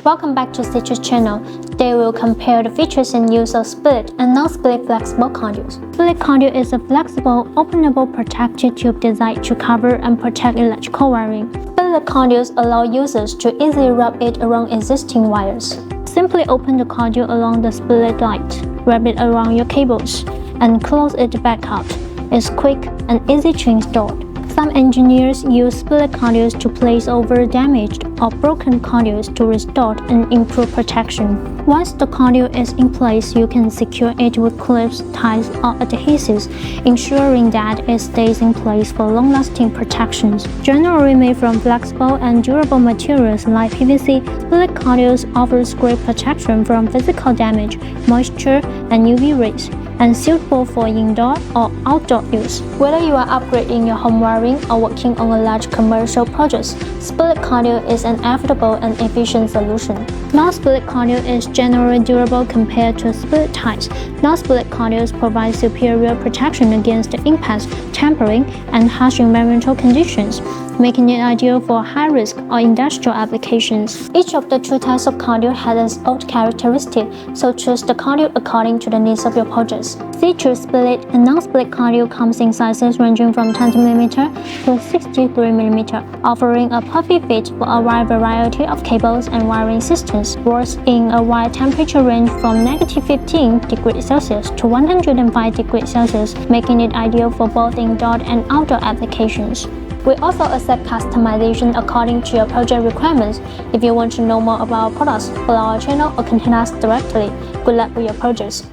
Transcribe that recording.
Welcome back to Ctube channel. Today we'll compare the features and use of split and non-split flexible conduits. Split conduit is a flexible, openable protected tube designed to cover and protect electrical wiring. Split conduits allow users to easily wrap it around existing wires. Simply open the conduit along the split light, wrap it around your cables, and close it back out. It's quick and easy to install. Some engineers use split conduits to place over damaged or broken conduits to restore and improve protection. Once the conduit is in place, you can secure it with clips, ties, or adhesives, ensuring that it stays in place for long-lasting protections. Generally made from flexible and durable materials like PVC, split conduits offers great protection from physical damage, moisture, and UV rays, and suitable for indoor or outdoor use. Whether you are upgrading your home wiring or working on a large commercial project, split conduit is an affordable and efficient solution. Non-split conduit is generally durable compared to split ties. Non-split conduits provide superior protection against impacts, tampering, and harsh environmental conditions, making it ideal for high-risk or industrial applications. Each of the two types of conduit has its own characteristics, so choose the conduit according to the needs of your projects. Ctube split and non-split conduit comes in sizes ranging from 20mm to 63mm, offering a perfect fit for a wide variety of cables and wiring systems. Works in a wide temperature range from -15 degrees Celsius to 105 degrees Celsius, making it ideal for both indoor and outdoor applications. We also accept customization according to your project requirements. If you want to know more about our products, follow our channel or contact us directly. Good luck with your projects.